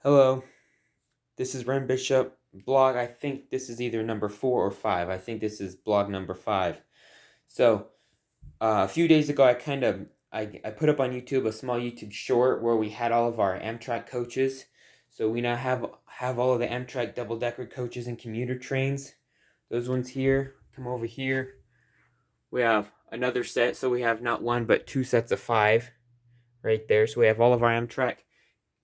Hello, this is REn Bishop blog. I think this is either number 4 or 5. I think this is blog number 5. So, a few days ago, I put up on YouTube a small YouTube short where we had all of our Amtrak coaches. So we now have all of the Amtrak double-decker coaches and commuter trains. Those ones here, come over here. We have another set, so we have not one but 2 sets of 5 right there. So we have all of our Amtrak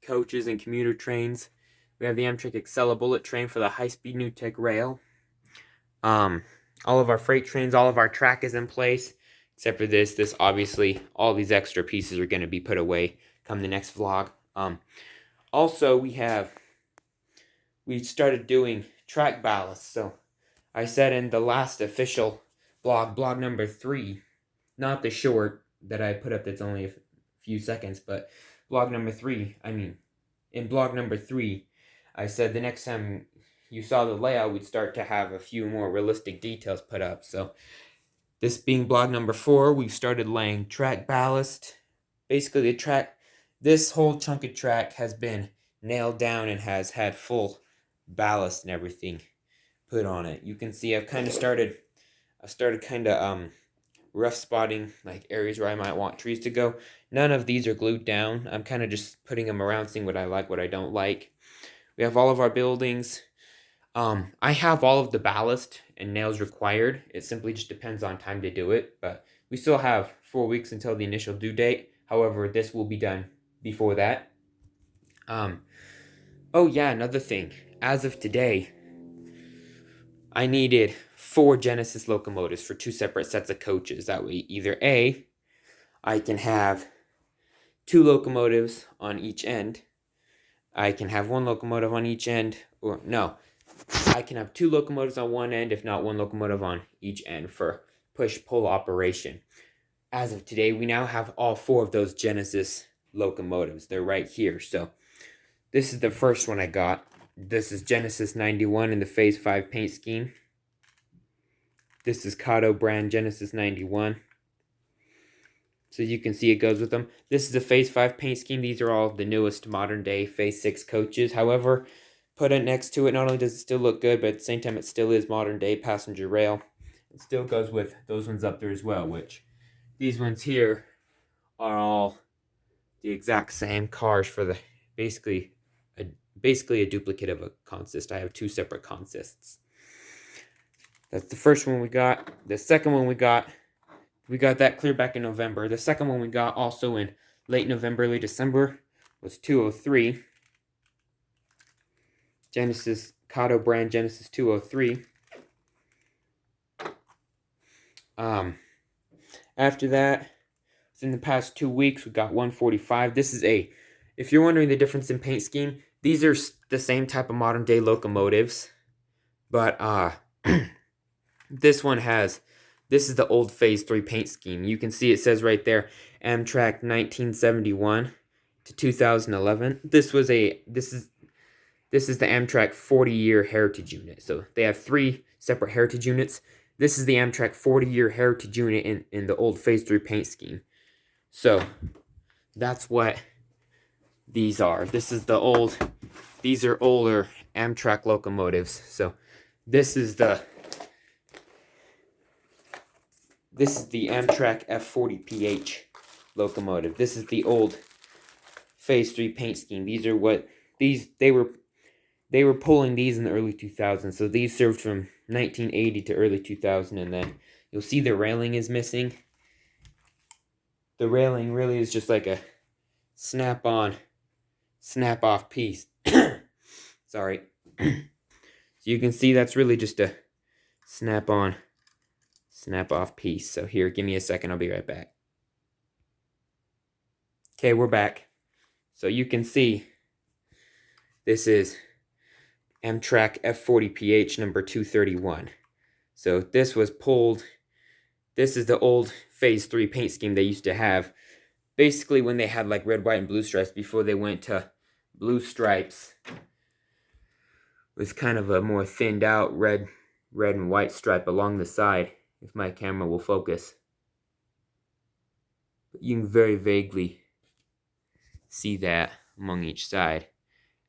coaches and commuter trains. We have the Amtrak Excella bullet train for the high-speed new tech rail. All of our freight trains, all of our track is in place, except for this. This obviously, all these extra pieces are going to be put away come the next vlog. Also, we started doing track ballast. So I said in the last official blog number 3, not the short that I put up that's only a few seconds, but blog number 3, in blog number 3, I said the next time you saw the layout, we'd start to have a few more realistic details put up. So this being blog number 4, we've started laying track ballast. Basically, this whole chunk of track has been nailed down and has had full ballast and everything put on it. You can see I've started rough spotting like areas where I might want trees to go. None of these are glued down. I'm kind of just putting them around, seeing what I like, what I don't like. We have all of our buildings. I have all of the ballast and nails required. It simply just depends on time to do it, but we still have 4 weeks until the initial due date. However, this will be done before that. Oh yeah, another thing. As of today, I needed 4 Genesis locomotives for 2 separate sets of coaches. That way, either A, I can have 2 locomotives on each end. I can have 1 locomotive on each end, or no, I can have 2 locomotives on one end, if not 1 locomotive on each end for push-pull operation. As of today, we now have all 4 of those Genesis locomotives. They're right here. So this is the first one I got. This is Genesis 91 in the Phase 5 paint scheme. This is Kato brand Genesis 91. So you can see it goes with them. This is a Phase 5 paint scheme. These are all the newest modern day Phase 6 coaches. However, put it next to it, not only does it still look good, but at the same time it still is modern day passenger rail. It still goes with those ones up there as well, which these ones here are all the exact same cars for the basically a duplicate of a consist. I have 2 separate consists. That's the first one we got. The second one we got that clear back in November. The second one we got also in late November, early December was 203. Genesis Kato brand Genesis 203. After that, within the past 2 weeks, we got 145. This is if you're wondering the difference in paint scheme, these are the same type of modern day locomotives, but this is the old Phase 3 paint scheme. You can see it says right there, Amtrak 1971 to 2011. This is the Amtrak 40-year heritage unit. So they have 3 separate heritage units. This is the Amtrak 40-year heritage unit in the old Phase 3 paint scheme. So that's what these are. These are older Amtrak locomotives. So this is the Amtrak F40PH locomotive. This is the old Phase 3 paint scheme. They were pulling these in the early 2000s. So these served from 1980 to early 2000, and then you'll see the railing is missing. The railing really is just like a snap-on, snap-off piece. Sorry. So you can see that's really just a snap-on, snap-off piece. So here, give me a second. I'll be right back. Okay, we're back. So you can see this is Amtrak F40PH number 231. So this was pulled. This is the old Phase 3 paint scheme they used to have. Basically when they had like red, white, and blue stripes before they went to blue stripes with kind of a more thinned out red and white stripe along the side, if my camera will focus. But you can very vaguely see that among each side.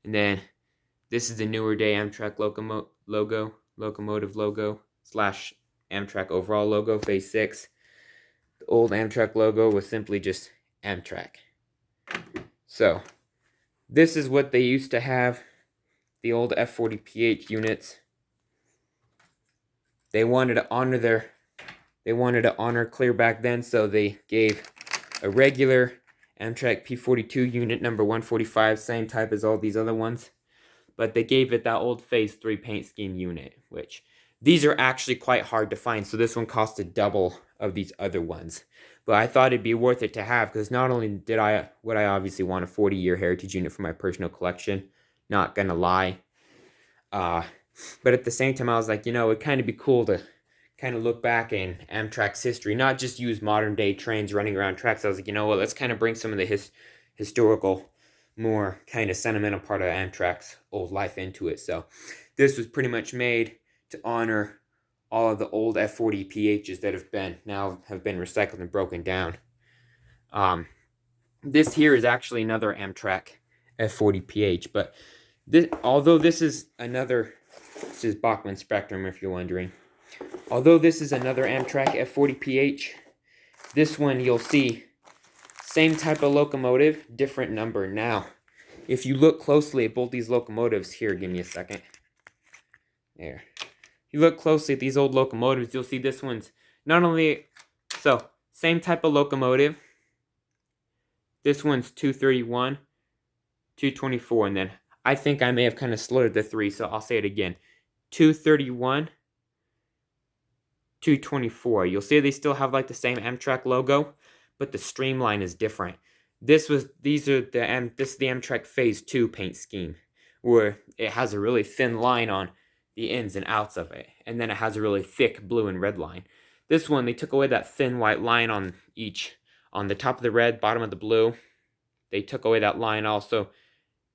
And then this is the newer day Amtrak locomotive logo slash Amtrak overall logo, phase 6. The old Amtrak logo was simply just Amtrak. So this is what they used to have, the old F40PH units. They wanted to honor clear back then, so they gave a regular Amtrak P42 unit number 145, same type as all these other ones, but they gave it that old phase 3 paint scheme unit, which these are actually quite hard to find, so this one costed double of these other ones. But I thought it'd be worth it to have, because not only would I obviously want a 40-year heritage unit for my personal collection, not gonna lie, but at the same time I was like, it'd kind of be cool to kind of look back in Amtrak's history, not just use modern day trains running around tracks. I was like, let's kind of bring some of the historical, more kind of sentimental part of Amtrak's old life into it. So this was pretty much made to honor all of the old F40PHs that have been recycled and broken down. This here is actually another Amtrak F40PH, but although this is Bachmann Spectrum, if you're wondering. Although this is another Amtrak F40PH, this one you'll see same type of locomotive, different number. Now, if you look closely at both these locomotives, here, give me a second. There. If you look closely at these old locomotives, you'll see this one's same type of locomotive. This one's 231, 224, and then I think I may have kind of slurred the 3, so I'll say it again. 231, 224. You'll see they still have like the same Amtrak logo, but the streamline is different. This is the Amtrak Phase 2 paint scheme, where it has a really thin line on the ins and outs of it, and then it has a really thick blue and red line. This one, they took away that thin white line on the top of the red, bottom of the blue. They took away that line also,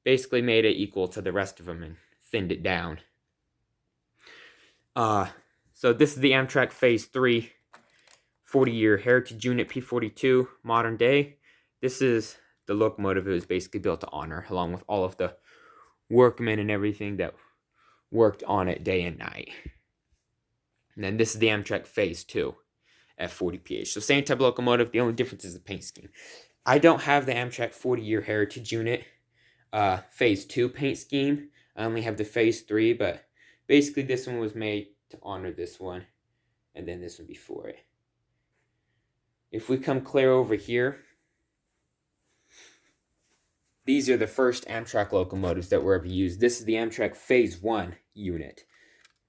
basically made it equal to the rest of them and thinned it down. So this is the Amtrak Phase 3 40-year heritage unit P42 modern day. This is the locomotive it was basically built to honor, along with all of the workmen and everything that worked on it day and night. And then this is the Amtrak Phase 2 F40PH. So same type of locomotive, the only difference is the paint scheme. I don't have the Amtrak 40-year heritage unit Phase 2 paint scheme. I only have the Phase 3, but basically this one was made to honor this one, and then this one before it. If we come clear over here, these are the first Amtrak locomotives that were ever used. This is the Amtrak Phase 1 unit.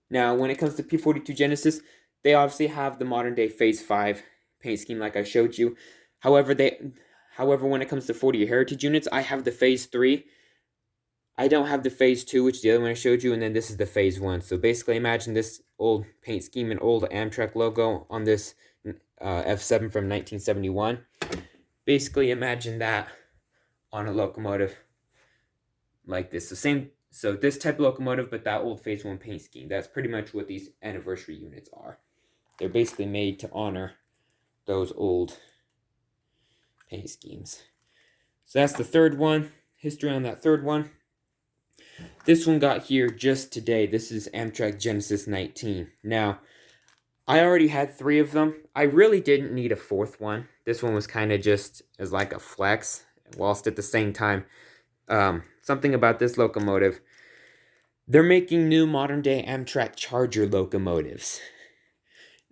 Now, when it comes to P42 Genesis, they obviously have the modern day Phase 5 paint scheme like I showed you. However, when it comes to 40-year heritage units, I have the Phase 3. I don't have the Phase 2, which is the other one I showed you, and then this is the Phase 1. So basically, imagine this old paint scheme and old Amtrak logo on this F7 from 1971. Basically, imagine that on a locomotive like this. So this type of locomotive, but that old Phase 1 paint scheme. That's pretty much what these anniversary units are. They're basically made to honor those old paint schemes. So that's the third one. History on that third one. This one got here just today. This is Amtrak Genesis 19. Now, I already had 3 of them. I really didn't need a 4th one. This one was kind of just as like a flex, whilst at the same time, something about this locomotive. They're making new modern day Amtrak Charger locomotives.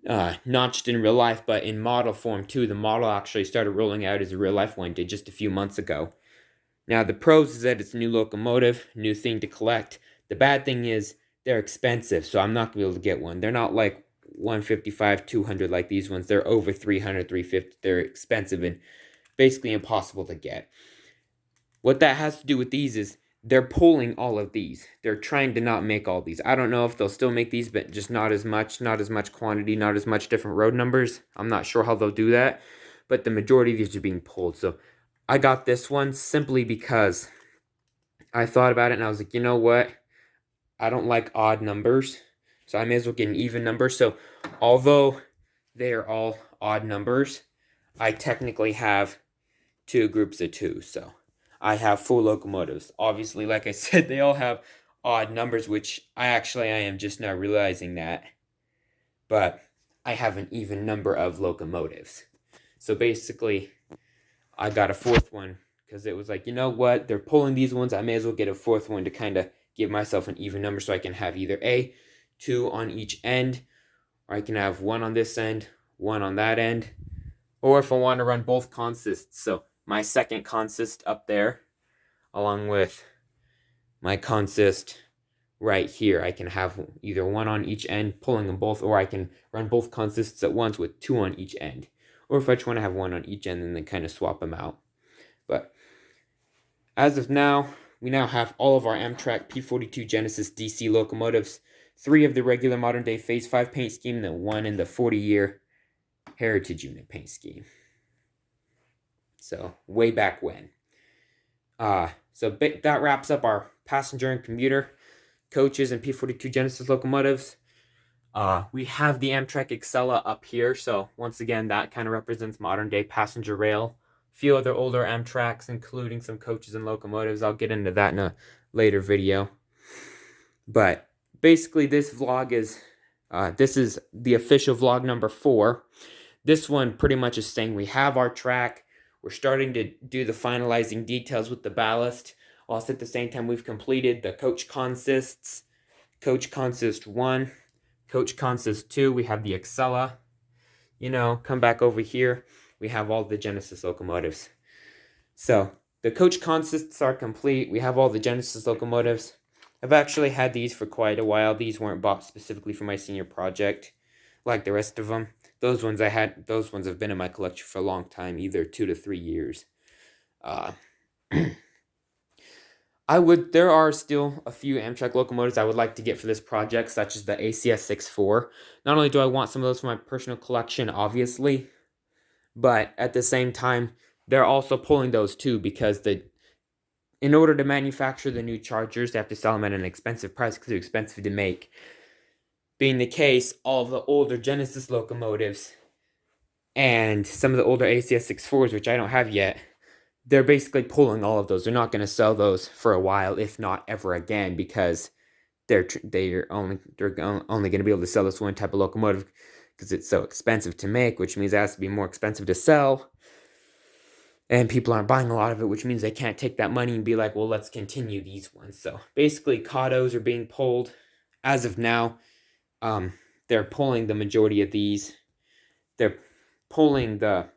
Not just in real life, but in model form too. The model actually started rolling out as a real life one did just a few months ago. Now, the pros is that it's a new locomotive, new thing to collect. The bad thing is they're expensive, so I'm not going to be able to get one. They're not like 155, 200 like these ones. They're over 300, 350. They're expensive and basically impossible to get. What that has to do with these is they're pulling all of these. They're trying to not make all these. I don't know if they'll still make these, but just not as much quantity, not as much different road numbers. I'm not sure how they'll do that, but the majority of these are being pulled. So I got this one simply because I thought about it and I was like, you know what? I don't like odd numbers, so I may as well get an even number. So although they are all odd numbers, I technically have 2 groups of 2. So I have 4 locomotives. Obviously, like I said, they all have odd numbers, which I am just now realizing that. But I have an even number of locomotives. So basically, I got a 4th one because it was like, you know what? They're pulling these ones. I may as well get a 4th one to kind of give myself an even number so I can have either 2 on each end, or I can have 1 on this end, 1 on that end, or if I want to run both consists. So my second consist up there, along with my consist right here, I can have either 1 on each end, pulling them both, or I can run both consists at once with 2 on each end. Or if I just want to have 1 on each end and then kind of swap them out. But as of now, we now have all of our Amtrak P42 Genesis DC locomotives, 3 of the regular modern day Phase 5 paint scheme, and 1 in the 40-year Heritage Unit paint scheme. So, way back when. So that wraps up our passenger and commuter coaches and P42 Genesis locomotives. We have the Amtrak Excella up here, so once again, that kind of represents modern day passenger rail. A few other older Amtraks, including some coaches and locomotives. I'll get into that in a later video. But basically, this vlog is, this is the official vlog number 4. This one pretty much is saying we have our track. We're starting to do the finalizing details with the ballast. Whilst at the same time, we've completed the coach consists. Coach consist 1. Coach consist 2, we have the Excella. You know, come back over here, we have all the Genesis locomotives. So, the coach consists are complete. We have all the Genesis locomotives. I've actually had these for quite a while. These weren't bought specifically for my senior project, like the rest of them. Those ones have been in my collection for a long time, either 2 to 3 years. There are still a few Amtrak locomotives I would like to get for this project, such as the ACS 64. Not only do I want some of those for my personal collection, obviously, but at the same time, they're also pulling those too because in order to manufacture the new Chargers, they have to sell them at an expensive price because they're expensive to make. Being the case, all of the older Genesis locomotives and some of the older ACS 64s, which I don't have yet, they're basically pulling all of those. They're not going to sell those for a while, if not ever again, because they're only going to be able to sell this one type of locomotive because it's so expensive to make, which means it has to be more expensive to sell. And people aren't buying a lot of it, which means they can't take that money and be like, well, let's continue these ones. So basically, COTOs are being pulled. As of now, they're pulling the majority of these. They're pulling the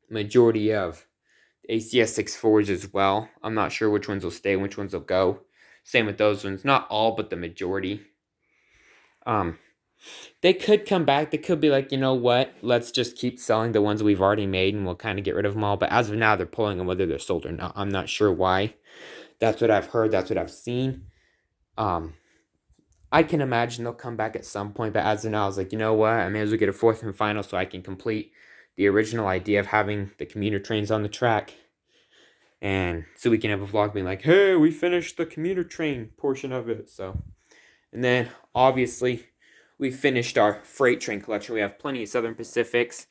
majority of ACS 64s as well. I'm not sure which ones will stay and which ones will go. Same with those ones. Not all, but the majority. They could come back. They could be like, you know what? Let's just keep selling the ones we've already made and we'll kind of get rid of them all. But as of now, they're pulling them whether they're sold or not. I'm not sure why. That's what I've heard. That's what I've seen. I can imagine they'll come back at some point. But as of now, I was like, you know what? I may as well get a 4th and final so I can complete the original idea of having the commuter trains on the track. And so we can have a vlog being like, hey, we finished the commuter train portion of it. So, and then obviously we finished our freight train collection. We have plenty of Southern Pacifics,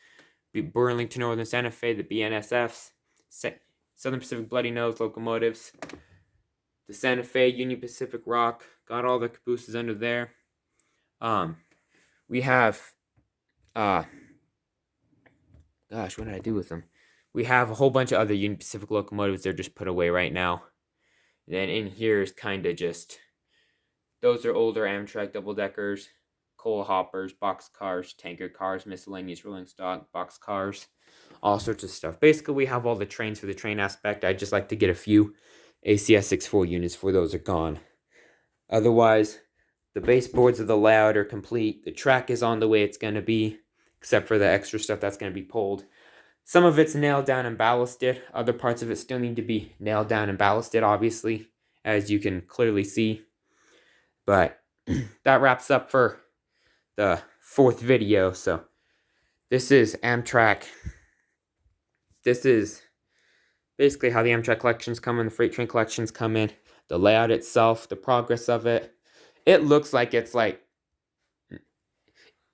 Burlington Northern Santa Fe, the BNSFs, Southern Pacific Bloody Nose locomotives, the Santa Fe, Union Pacific Rock, got all the cabooses under there. We have, what did I do with them? We have a whole bunch of other Union Pacific locomotives. They're just put away right now. And then in here is kind of just, those are older Amtrak double-deckers, coal hoppers, box cars, tanker cars, miscellaneous rolling stock, box cars, all sorts of stuff. Basically, we have all the trains for the train aspect. I'd just like to get a few ACS 64 units before those are gone. Otherwise, the baseboards of the layout are complete. The track is on the way it's going to be, except for the extra stuff that's going to be pulled. Some of it's nailed down and ballasted. Other parts of it still need to be nailed down and ballasted, obviously, as you can clearly see. But that wraps up for the 4th video. So this is Amtrak. This is basically how the Amtrak collections come in, the freight train collections come in, the layout itself, the progress of it. It looks like it's like,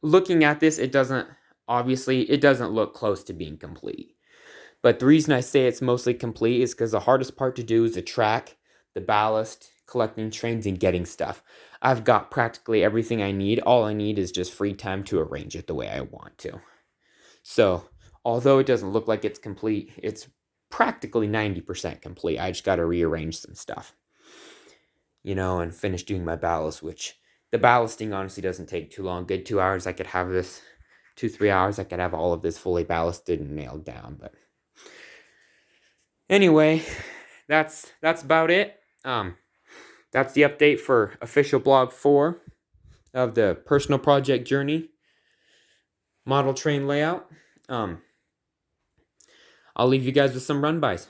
looking at this, it doesn't look close to being complete. But the reason I say it's mostly complete is because the hardest part to do is the track, the ballast, collecting trains, and getting stuff. I've got practically everything I need. All I need is just free time to arrange it the way I want to. So, although it doesn't look like it's complete, it's practically 90% complete. I just got to rearrange some stuff, and finish doing my ballast, which the ballasting honestly doesn't take too long. Good 2 hours, I could have this. 2-3 hours, I could have all of this fully ballasted and nailed down. But anyway, that's about it. That's the update for official blog 4 of the personal project journey model train layout. I'll leave you guys with some run bys.